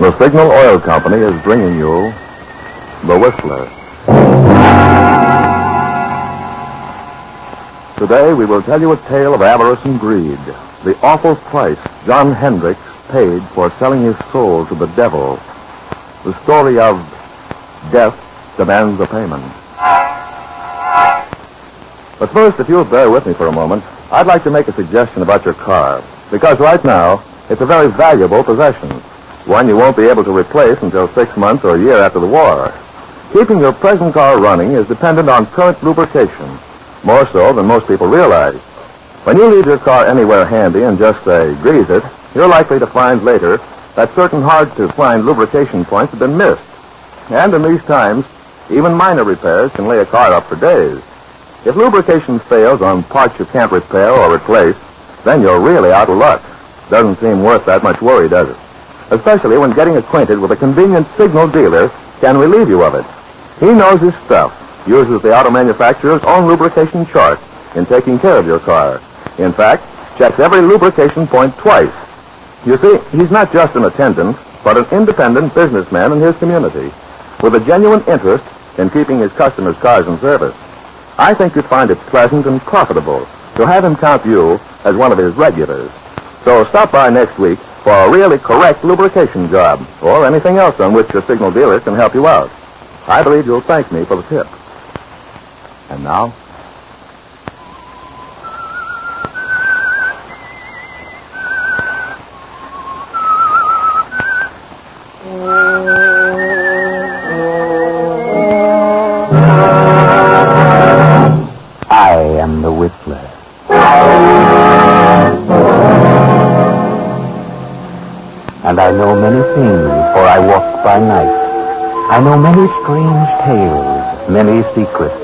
The Signal Oil Company is bringing you The Whistler. Today we will tell you a tale of avarice and greed, the awful price John Hendricks paid for selling his soul to the devil. The story of Death Demands a Payment. But first, if you'll bear with me for a moment, I'd like to make a suggestion about your car, because right now it's a very valuable possession, one you won't be able to replace until 6 months or a year after the war. Keeping your present car running is dependent on current lubrication, more so than most people realize. When you leave your car anywhere handy and just say, grease it, you're likely to find later that certain hard-to-find lubrication points have been missed. And in these times, even minor repairs can lay a car up for days. If lubrication fails on parts you can't repair or replace, then you're really out of luck. Doesn't seem worth that much worry, does it? Especially when getting acquainted with a convenient Signal dealer can relieve you of it. He knows his stuff, uses the auto manufacturer's own lubrication chart in taking care of your car. In fact, checks every lubrication point twice. You see, he's not just an attendant, but an independent businessman in his community, with a genuine interest in keeping his customers' cars in service. I think you'd find it pleasant and profitable to have him count you as one of his regulars. So stop by next week for a really correct lubrication job, or anything else on which your Signal dealer can help you out. I believe you'll thank me for the tip. And now? I am the Whistler. And I know many things, for I walk by night. I know many strange tales, many secrets,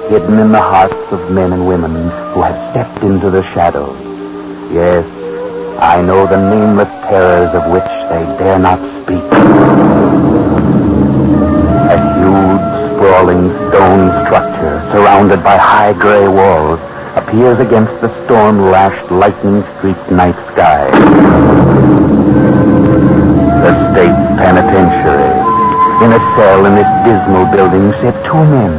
hidden in the hearts of men and women who have stepped into the shadows. Yes, I know the nameless terrors of which they dare not speak. A huge, sprawling stone structure, surrounded by high gray walls, appears against the storm-lashed, lightning-streaked night sky. The state penitentiary. In a cell in this dismal building sit two men.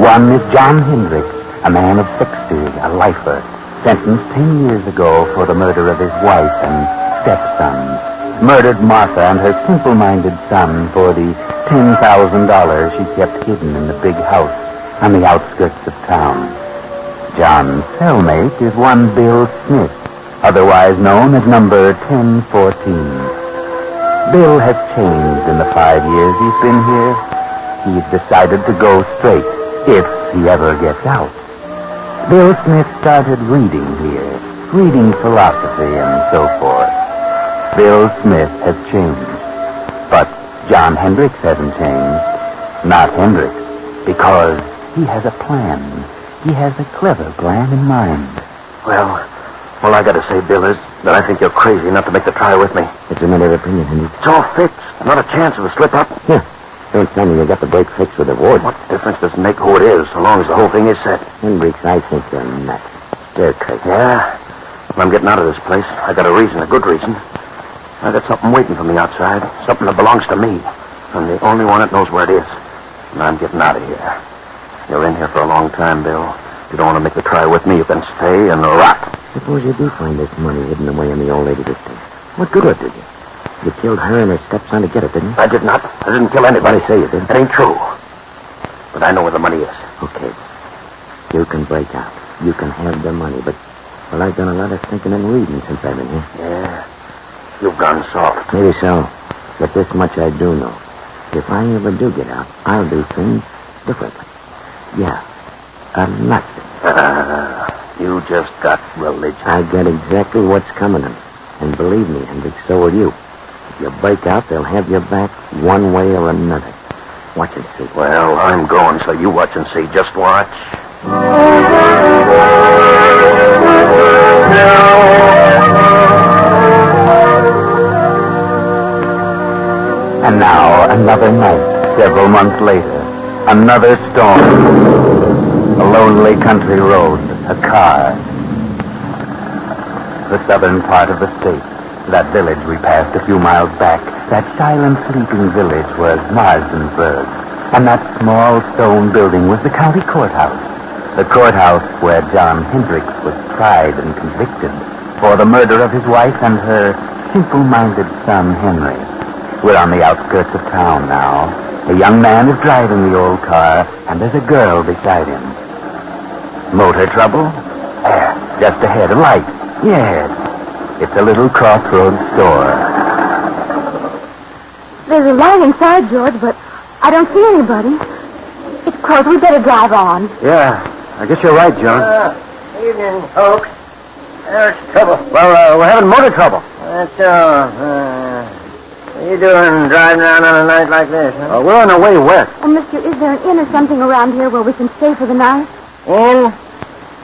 One is John Hendricks, a man of 60, a lifer, sentenced 10 years ago for the murder of his wife and stepsons. Murdered Martha and her simple-minded son for the $10,000 she kept hidden in the big house on the outskirts of town. John's cellmate is one Bill Smith, otherwise known as number 1014. Bill has changed in the 5 years he's been here. He's decided to go straight, if he ever gets out. Bill Smith started reading here, reading philosophy and so forth. Bill Smith has changed, but John Hendricks hasn't changed. Not Hendricks, because he has a plan. He has a clever plan in mind. Well, all I gotta say, Bill, is that I think you're crazy not to make the try with me. It's a matter of opinion, Hendricks. It's all fixed. Not a chance of a slip-up. Yeah. Don't tell me you got the break fixed with the ward. What difference does it make who it is, so long as the whole thing is set? Hendricks, I think you're nuts. Stir crazy. Yeah? Well, I'm getting out of this place. I got a reason, a good reason. I got something waiting for me outside. Something that belongs to me. I'm the only one that knows where it is. And I'm getting out of here. You're in here for a long time, Bill. If you don't want to make the try with me, you can stay and rot. Suppose you do find this money hidden away in the old lady's estate. What good of it did you? You killed her and her stepson to get it, didn't you? I did not. I didn't kill anybody. Say you did. That ain't true. But I know where the money is. Okay. You can break out. You can have the money, but, well, I've done a lot of thinking and reading since I've been here. Yeah. You've gone soft. Maybe so. But this much I do know. If I ever do get out, I'll do things differently. Yeah. A lot different. You just got religion. I get exactly what's coming to me. And believe me, Hendricks, so will you. If you break out, they'll have your back one way or another. Watch and see. Well, I'm going, so you watch and see. Just watch. And now, another night, several months later. Another storm. A lonely country road. A car. The southern part of the state. That village we passed a few miles back, that silent sleeping village was Marsdensburg. And that small stone building was the county courthouse. The courthouse where John Hendricks was tried and convicted for the murder of his wife and her simple-minded son, Henry. We're on the outskirts of town now. A young man is driving the old car, and there's a girl beside him. Motor trouble? There, just ahead, a light. Yes. It's a little crossroads store. There's a light inside, George, but I don't see anybody. It's closed. We better drive on. Yeah, I guess you're right, John. Evening, folks. There's trouble. Well, we're having motor trouble. That's all. What are you doing driving around on a night like this, huh? We're on our way west. Oh, mister, is there an inn or something around here where we can stay for the night? In?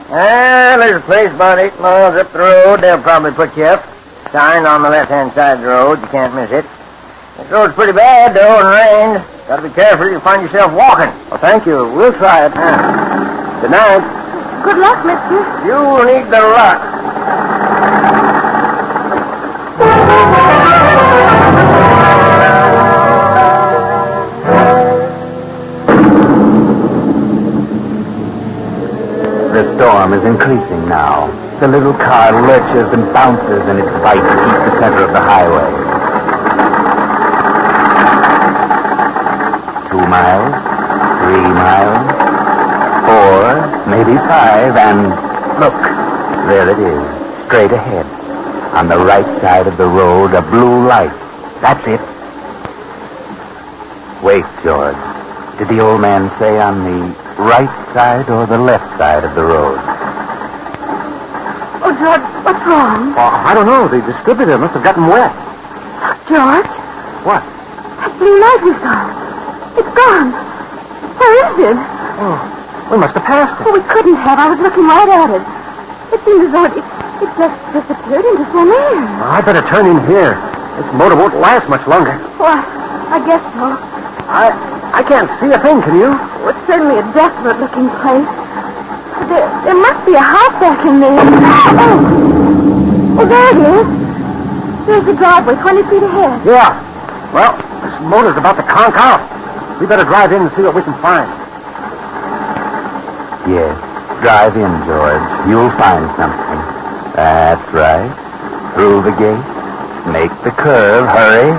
There's a place about 8 miles up the road. They'll probably put you up. Sign on the left-hand side of the road. You can't miss it. This road's pretty bad, though, and rained. Gotta be careful. You'll find yourself walking. Well, thank you. We'll try it. Good night. Good luck, mister. You need the luck. The storm is increasing now. The little car lurches and bounces in its fight to keep the center of the highway. 2 miles, 3 miles, 4, maybe 5, and look, there it is, straight ahead. On the right side of the road, a blue light. That's it. Wait, George. Did the old man say on the right side or the left side of the road? Oh, George, what's wrong? I don't know. The distributor must have gotten wet. George, What? that blue light we saw. It's gone. Where is it? Oh, we must have passed it. Oh, we couldn't have. I was looking right at it. It seems as though it just disappeared into thin air. Well, I better turn in here. This motor won't last much longer. Oh, I guess so. I can't see a thing, can you? Oh, it's certainly a desolate-looking place. There must be a house back in there. Oh, there it is. There's the driveway, 20 feet ahead. Yeah. Well, this motor's about to conk out. We better drive in and see what we can find. Yes. Drive in, George. You'll find something. That's right. Through the gate. Make the curve. Hurry.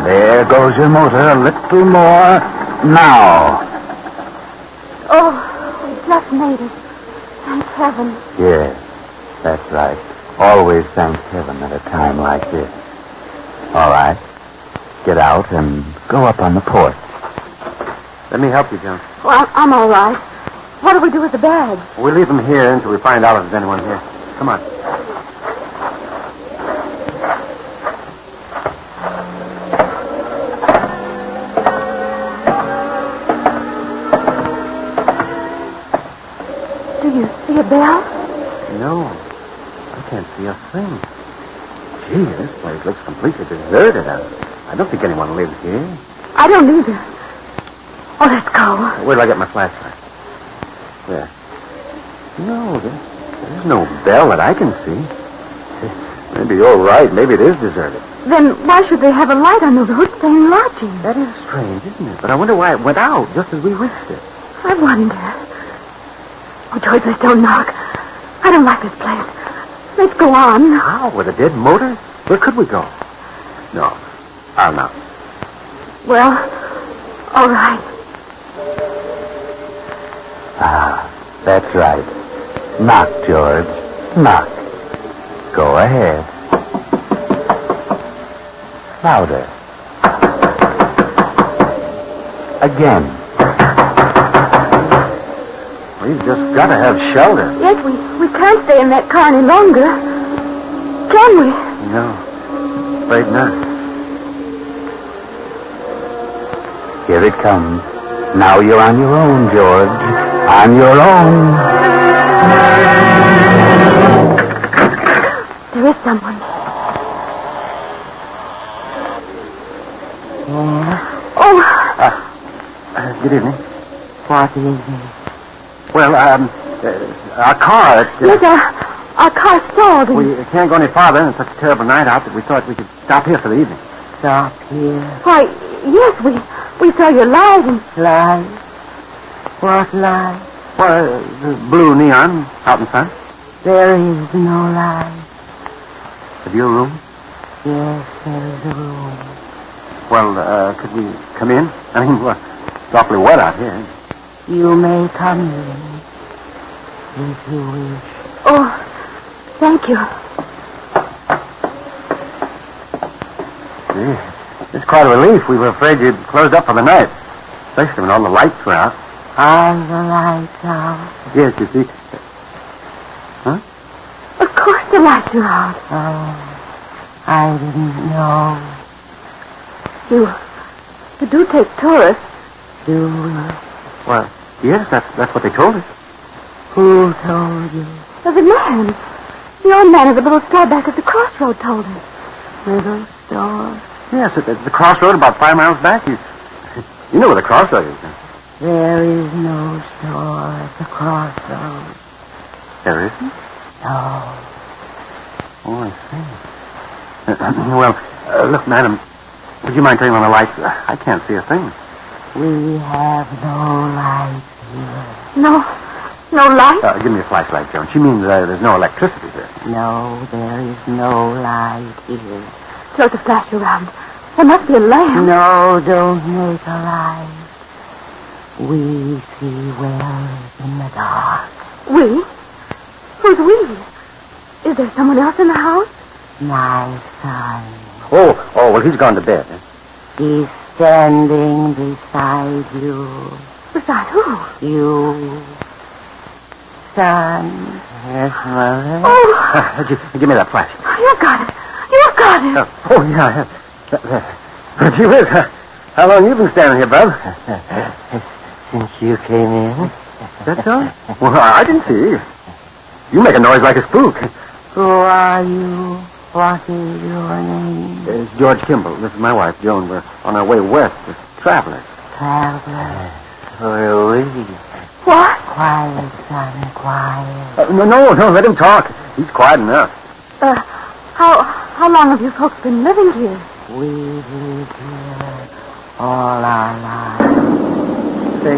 There goes your motor. A little more. Now. Oh, we just made it. Thank heaven. Yes. That's right. Always thank heaven at a time like this. All right. Get out and go up on the porch. Let me help you, John. Well, I'm all right. What do we do with the bags? We'll leave them here until we find out if there's anyone here. Come on. Do you see a bell? No. I can't see a thing. Gee, this place looks completely deserted. I don't think anyone lives here. I don't either. Oh, let's go. Where do I get my flashlight? There. No, there's no bell that I can see. Maybe you're right. Maybe it is deserted. Then why should they have a light on the road saying lodging? That is strange, isn't it? But I wonder why it went out just as we reached it. I wonder. Oh, George, let's don't knock. I don't like this place. Let's go on. How? With a dead motor? Where could we go? No. I'll not. Well, all right. Ah, that's right. Knock, George. Knock. Go ahead. Louder. Again. We've just got to have shelter. Yes, we can't stay in that car any longer. Can we? No. Afraid not. Here it comes. Now you're on your own, George. On your own. There is someone. Oh, Good evening. what evening? Well, our car... Yes, our car's stalled and... We can't go any farther, and it's such a terrible night out that we thought we could stop here for the evening. Stop here. Why, yes, we saw your light and... Light? What light? Well, the blue neon out in front. There is no light. Have you a room? Yes, there is a room. Well, could we come in? I mean, well, it's awfully wet out here. You may come in, if you wish. Oh, thank you. Gee, it's quite a relief. We were afraid you'd closed up for the night, especially when all the lights were out. Are the lights out? Yes, you see. Huh? Of course the lights are out. Oh, I didn't know. You do take tourists. Do we? Well, yes, that's what they told us. Who told you? There's a man. The old man at the little store back at the crossroad told us. Little store? Yes, at the crossroad about 5 miles back. You know where the crossroad is. There is no store at the crossroad. There isn't? No. Oh, I see. Well, look, madam, would you mind turning on the lights? I can't see a thing. We have no light here. No light? Give me a flashlight, Joan. She means there's no electricity here. No, there is no light here. Throw the flash around. There must be a lamp. No, don't make a light. We see well in the dark. We? Who's we? Is there someone else in the house? My son. Oh, well, he's gone to bed. He's standing beside you. Beside who? You. Son. Yes, Mother? Oh, Give me that flash. you've got it. Yeah. Gee whiz, how long you been standing here, bub? Since you came in. That's all? Well, I didn't see you. You make a noise like a spook. Who are you? What is your name? It's George Kimball. This is my wife, Joan. We're on our way west as travelers. Traveler. Where are we? What? Quiet, son, quiet. No, let him talk. He's quiet enough. How long have you folks been living here? We've lived here all our lives. Say,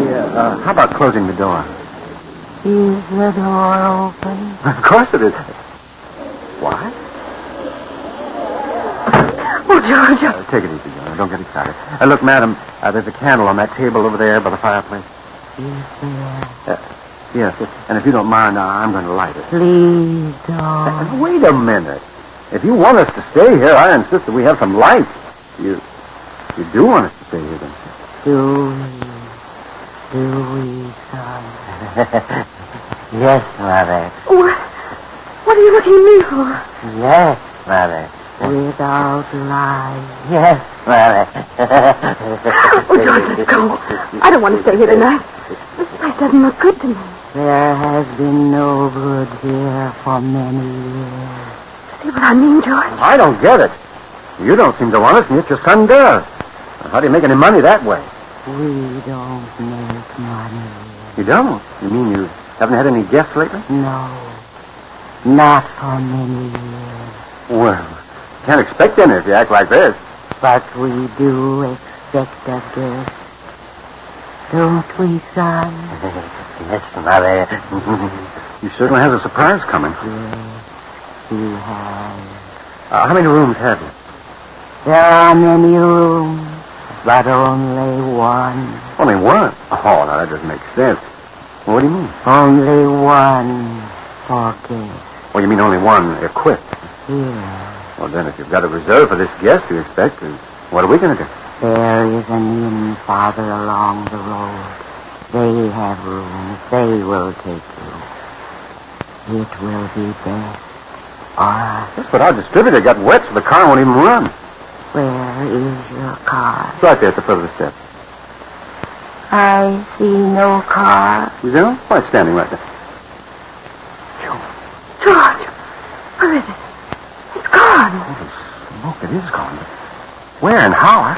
how about closing the door? Is the door open? Of course it is. What? Oh, George. Take it easy, Joan. Don't get excited. Look, madam, there's a candle on that table over there by the fireplace. Is there? Yes, and if you don't mind, I'm going to light it. Please don't. Wait a minute. If you want us to stay here, I insist that we have some light. You do want us to stay here, don't you? Do we, son? Yes, Mother. What are you looking at me for? Yes, Mother. Without lying. Yes, Mother. Oh, George, let's go. I don't want to stay here tonight. This place doesn't look good to me. There has been no good here for many years. See what I mean, George? I don't get it. You don't seem to want us, and yet your son does. How do you make any money that way? We don't make money. You don't? You mean you haven't had any guests lately? No. Not for many years. Well, can't expect any if you act like this. But we do expect a guest. Don't we, son? Yes, Mother. He certainly has a surprise coming. Yes, he has. How many rooms have you? There are many rooms, but only one. Only one? Oh, now that doesn't make sense. Well, what do you mean? Only one for guests. Well, you mean only one equipped? Here. Well, then, if you've got a reserve for this guest you expect, what are we going to do? There is an inn farther along the road. They have rooms. They will take you. It will be best. All right. Yes, but our distributor got wet, so the car won't even run. Where is your car? It's right there at the foot of the steps. I see no car. You do? Why, it's standing right there. George, where is it? It's gone. Holy smoke, it is gone. Where and how?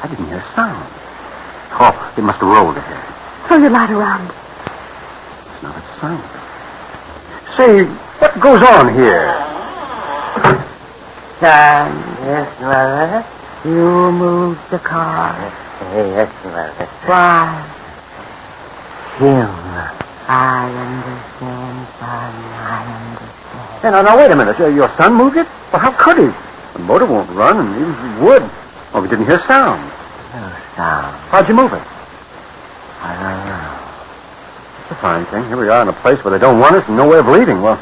I didn't hear a sound. Oh, it must have rolled ahead. Throw your light around. It's not a sound. Say, What goes on here? Son, yes, Mother. You moved the car. Yes, Mother. Why? Him. I understand, son. I understand. Hey, now, wait a minute. Your son moved it? Well, how could he? The motor won't run, and even if he would. Well, we didn't hear sound. No sound. How'd you move it? I don't know. It's a fine thing. Here we are in a place where they don't want us and no way of leaving. Well,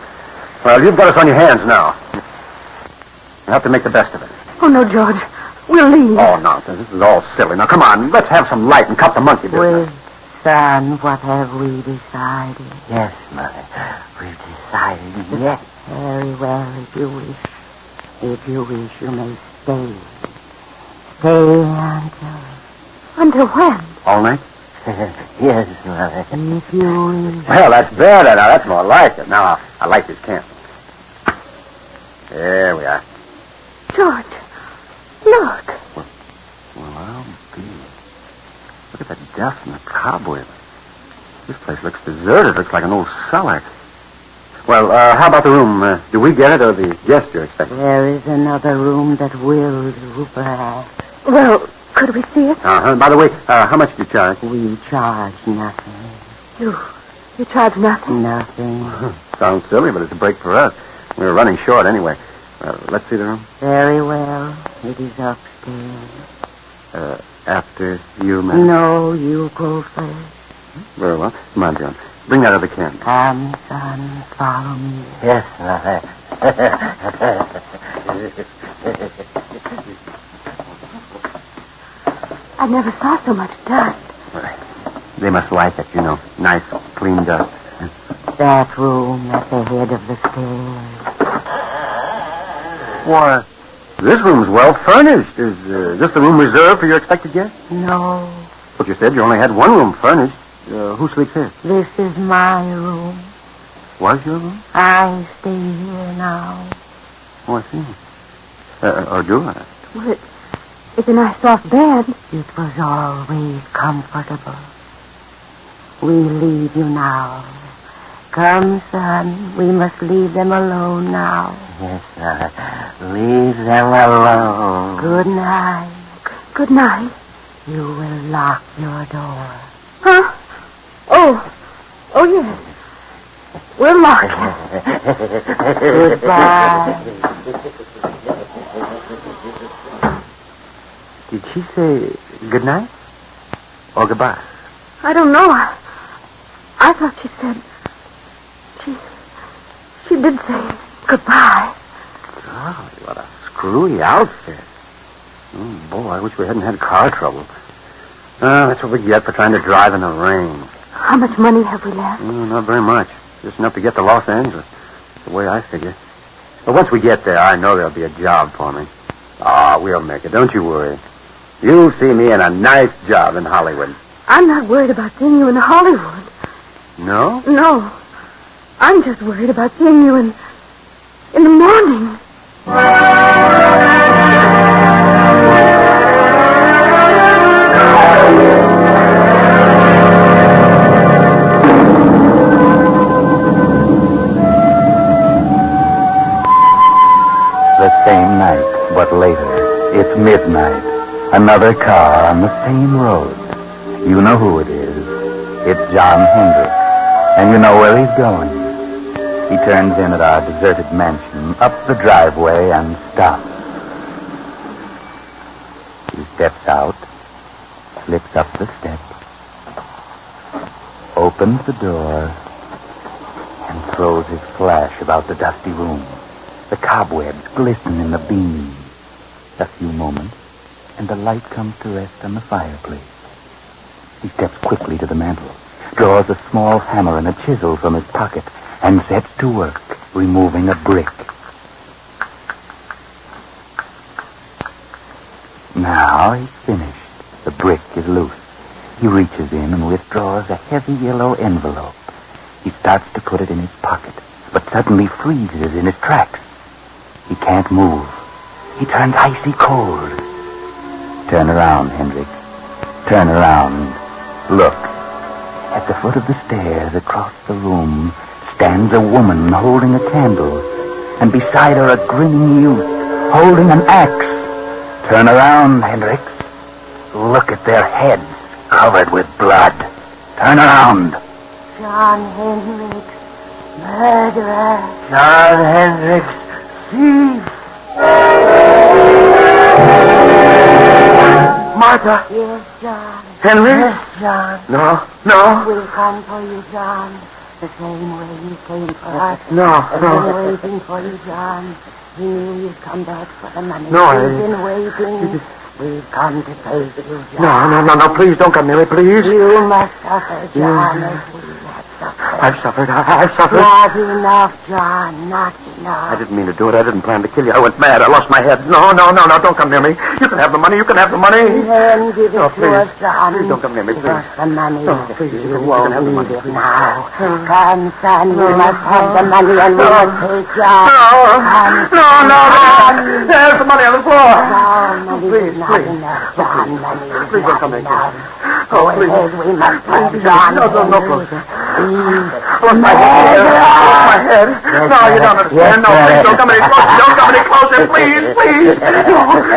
you've got us on your hands now. You have to make the best of it. Oh, no, George. We'll leave. Oh, nonsense. This is all silly. Now, come on. Let's have some light and cut the monkey business. Son, what have we decided? Yes, Mother. We've decided, yes. Very well, if you wish. If you wish, you may stay. Stay Until when? All night? yes, Mother. If you wish. Well, that's better. Now, that's more like it. Now, I like this camp. There we are. George, look. Well, I'll be. Look at the dust and the cobwebs. This place looks deserted. Looks like an old cellar. Well, how about the room? Do we get it or the guest you're expecting? There is another room that will do, perhaps. Well, could we see it? Uh-huh. By the way, how much do you charge? We charge nothing. You charge nothing? Nothing. Sounds silly, but it's a break for us. We were running short anyway. Let's see the room. Very well. It is upstairs. After you, ma'am? No, you go first. Very well. Come on, John. Bring that other can. Come, son, follow me. Yes, Mother. I never saw so much dust. They must like it, you know. Nice, clean dust. That room at the head of the stairs. Why, this room's well furnished. Is this the room reserved for your expected guest? No, But you said you only had one room furnished. Who sleeps here? this is my room. Was your room? I stay here now. Oh, I see. Or do I? Well, it's a nice soft bed. It was always comfortable. We leave you now. Come, son, we must leave them alone now. Yes, sir. Leave them alone. Good night. Good night. You will lock your door. Huh? Oh, yes. We'll lock it. Goodbye. Did she say good night? Or goodbye? I don't know. I thought she said... She did say goodbye. Golly, what a screwy outfit. Oh, boy, I wish we hadn't had car trouble. That's what we get for trying to drive in the rain. How much money have we left? Not very much. Just enough to get to Los Angeles. That's the way I figure. But once we get there, I know there'll be a job for me. We'll make it. Don't you worry. You'll see me in a nice job in Hollywood. I'm not worried about seeing you in Hollywood. No? No. I'm just worried about seeing you in the morning. The same night, but later. It's midnight. Another car on the same road. You know who it is. It's John Hendricks. And you know where he's going. He turns in at our deserted mansion, up the driveway, and stops. He steps out, slips up the steps, opens the door, and throws his flash about the dusty room. The cobwebs glisten in the beams. A few moments, and the light comes to rest on the fireplace. He steps quickly to the mantel, draws a small hammer and a chisel from his pocket, and sets to work, removing a brick. Now he's finished. The brick is loose. He reaches in and withdraws a heavy yellow envelope. He starts to put it in his pocket, but suddenly freezes in his tracks. He can't move. He turns icy cold. Turn around, Hendricks. Turn around. Look. At the foot of the stairs across the room stands a woman holding a candle, and beside her a grinning youth holding an axe. Turn around, Hendricks. Look at their heads covered with blood. Turn around. John Hendricks, murderer. John Hendricks, thief. Martha. Yes, John. Henry? Yes, John. No. We'll come for you, John. The same way you came for us. No. I've been waiting for you, John. He knew you'd come back for the money. No, We've been waiting. We've come to take you, John. No. Please don't come near me, please. You must suffer, John, as we have suffered. I've suffered. Not enough, John. Not enough. I didn't mean to do it. I didn't plan to kill you. I went mad. I lost my head. No. Don't come near me. You can have the money. Then give it No, to please. us, John. Please don't come near me, Give please. us the money. No, please, you won't can have the need money, it please. now. Come, son. You must have the money, and we will take John. No. There's the money on the floor. No, money Please, is not please. enough, John. Money is Please don't not come near me. enough. Go ahead. We must have John. No closer. Please. My head. No, you don't understand. No, please don't come any closer. Don't come any closer, please.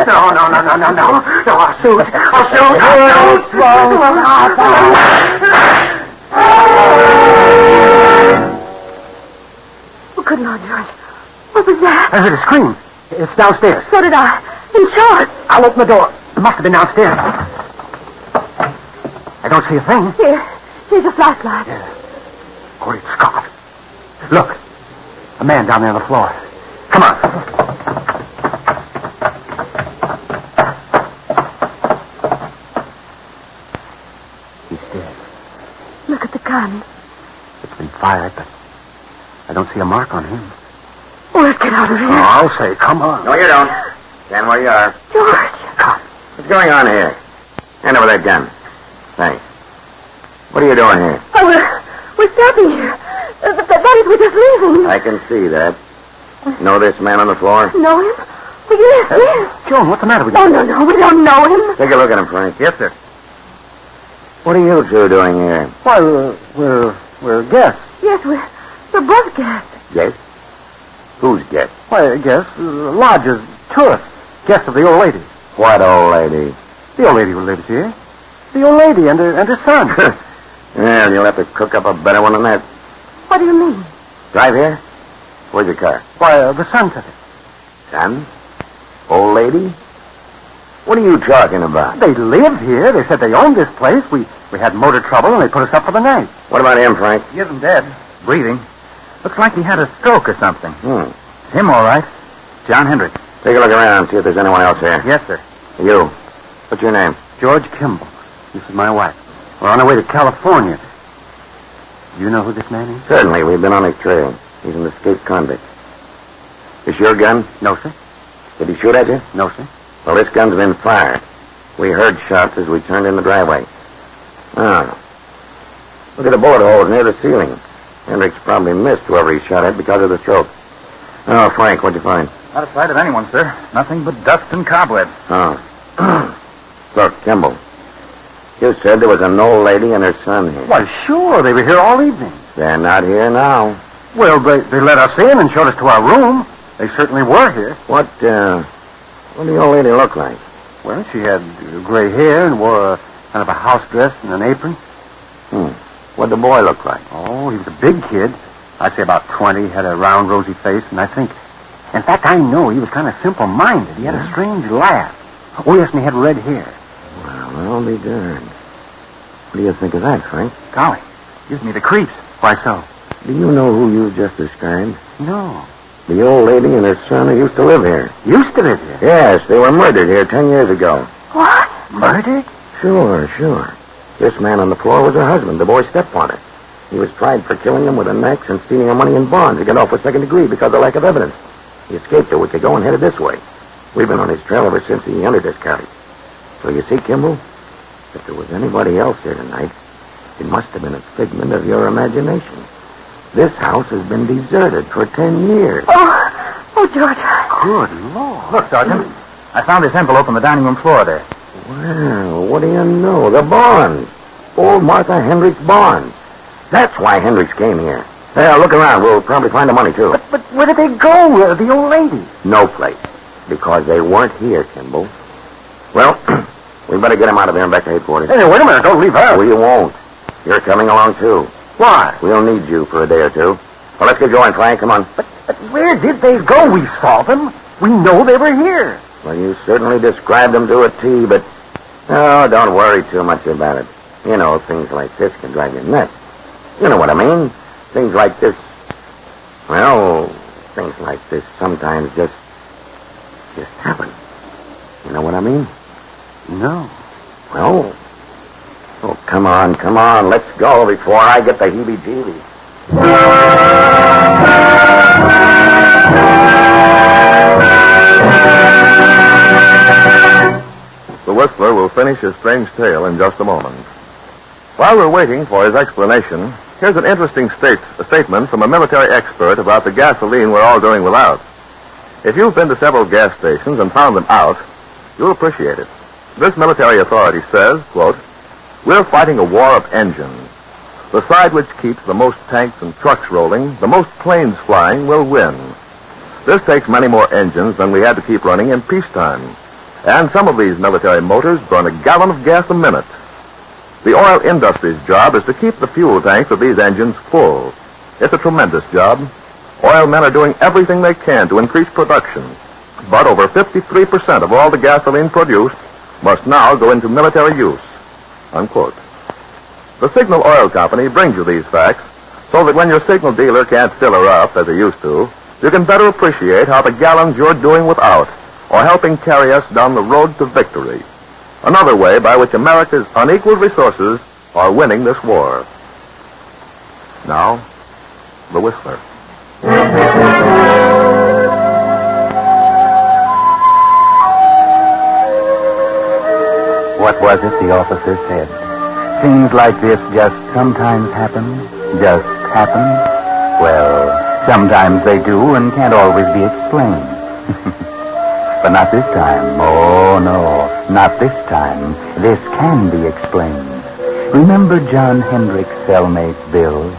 No. I'll shoot. Oh, good Lord, George. What was that? I heard a scream. It's downstairs. So did I. In short. I'll open the door. It must have been downstairs. I don't see a thing. Here's a flashlight. Great Scott. Look. A man down there on the floor. Come on. He's dead. Look at the gun. It's been fired, but I don't see a mark on him. Oh, let's get out of here. I'll say, come on. No, you don't. Stand where you are. George. Come. What's going on here? Hand over that gun. Thanks. What are you doing here? Oh, we're stopping here. That is, we're just leaving. I can see that. Know this man on the floor? Know him? Oh, yes. Joan, what's the matter with you? Oh, no, we don't know him. Take a look at him, Frank. Yes, sir. What are you two doing here? Why, we're guests. Yes, we're both guests. Guests? Who's guests? Why, guests, lodgers, tourists. Guests of the old lady. What old lady? The old lady who lives here. The old lady and her son. Well, you'll have to cook up a better one than that. What do you mean? Drive here? Where's your car? Why, the son took it. Son? Old lady? What are you talking about? They live here. They said they owned this place. We had motor trouble, and they put us up for the night. What about him, Frank? He isn't dead. Breathing. Looks like he had a stroke or something. Hmm. Him, all right. John Hendricks. Take a look around, see if there's anyone else here. Yes, sir. You. What's your name? George Kimball. This is my wife. We're on our way to California. Do you know who this man is? Certainly, we've been on his trail. He's an escaped convict. Is your gun? No, sir. Did he shoot at you? No, sir. Well, this gun's been fired. We heard shots as we turned in the driveway. Ah. Look at the bullet holes near the ceiling. Hendricks probably missed whoever he shot at because of the stroke. Oh, Frank, what'd you find? Not a sight of anyone, sir. Nothing but dust and cobwebs. Oh. Look, Kimball. You said there was an old lady and her son here. Why, sure. They were here all evening. They're not here now. Well, they let us in and showed us to our room. They certainly were here. What did the old lady look like? Well, she had gray hair and wore a kind of a house dress and an apron. What'd the boy look like? Oh, he was a big kid. I'd say about 20, had a round, rosy face, and in fact, I know he was kind of simple-minded. He had a strange laugh. Oh, yes, and he had red hair. Well, I'll be darned. What do you think of that, Frank? Golly, gives me the creeps. Why so? Do you know who you just described? No. The old lady and her son who used to live here. Used to live here? Yes, they were murdered here 10 years ago. What? Murdered? Sure. This man on the floor was her husband, the boy's stepfather. He was tried for killing him with an axe and stealing her money in bonds. He got off with second degree because of lack of evidence. He escaped a week ago and headed this way. We've been on his trail ever since he entered this county. So you see, Kimball, if there was anybody else here tonight, it must have been a figment of your imagination. This house has been deserted for 10 years. Oh, George. Good Lord. Look, Sergeant. I found this envelope on the dining room floor there. Well, what do you know? The bonds. Old Martha Hendricks bonds. That's why Hendricks came here. Yeah, look around. We'll probably find the money, too. But where did they go, the old lady? No place. Because they weren't here, Kimball. Well, we better get him out of there and back to headquarters. Hey, wait a minute. Don't leave her. We won't. You're coming along, too. Why? We'll need you for a day or two. Well, let's get going, Frank. Come on. But where did they go? We saw them. We know they were here. Well, you certainly described them to a T, but... Oh, don't worry too much about it. You know, things like this can drive you nuts. You know what I mean? Things like this... Well, things like this sometimes just happen. You know what I mean? No. Well... Oh, come on. Let's go before I get the heebie-jeebies. The Whistler will finish his strange tale in just a moment. While we're waiting for his explanation, here's an interesting statement from a military expert about the gasoline we're all doing without. If you've been to several gas stations and found them out, you'll appreciate it. This military authority says, quote, "We're fighting a war of engines. The side which keeps the most tanks and trucks rolling, the most planes flying, will win. This takes many more engines than we had to keep running in peacetime. And some of these military motors burn a gallon of gas a minute. The oil industry's job is to keep the fuel tanks of these engines full. It's a tremendous job. Oil men are doing everything they can to increase production. But over 53% of all the gasoline produced must now go into military use." Unquote. The Signal Oil Company brings you these facts so that when your signal dealer can't fill her up as he used to, you can better appreciate how the gallons you're doing without are helping carry us down the road to victory. Another way by which America's unequaled resources are winning this war. Now, the Whistler. What was it the officer said? Things like this just sometimes happen? Just happen? Well, sometimes they do and can't always be explained. But not this time. Oh, no, not this time. This can be explained. Remember John Hendrick's cellmate, Bill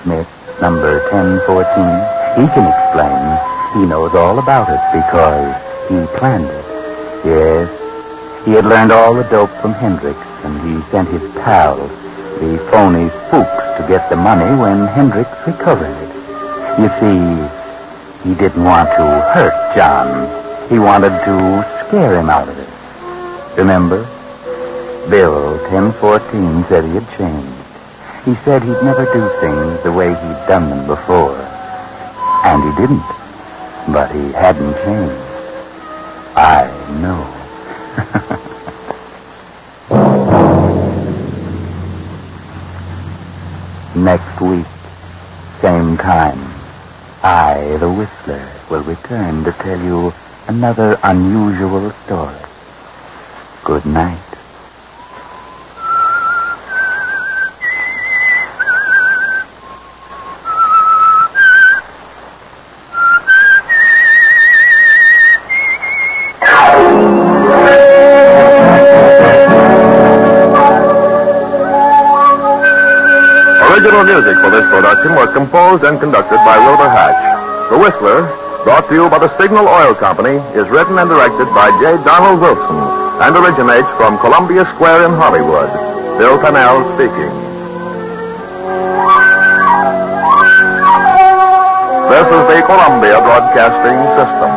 Smith, number 1014? He can explain. He knows all about it because he planned it. Yes, he had learned all the dope from Hendricks, and he sent his pals, the phony spooks, to get the money when Hendricks recovered it. You see, he didn't want to hurt John. He wanted to scare him out of it. Remember? Bill, 1014, said he had changed. He said he'd never do things the way he'd done them before. And he didn't. But he hadn't changed. I know. Next week, same time, I, the Whistler, will return to tell you another unusual story. Good night. Original music for this production was composed and conducted by Wilbur Hatch. The Whistler, brought to you by the Signal Oil Company, is written and directed by J. Donald Wilson and originates from Columbia Square in Hollywood. Bill Pennell speaking. This is the Columbia Broadcasting System.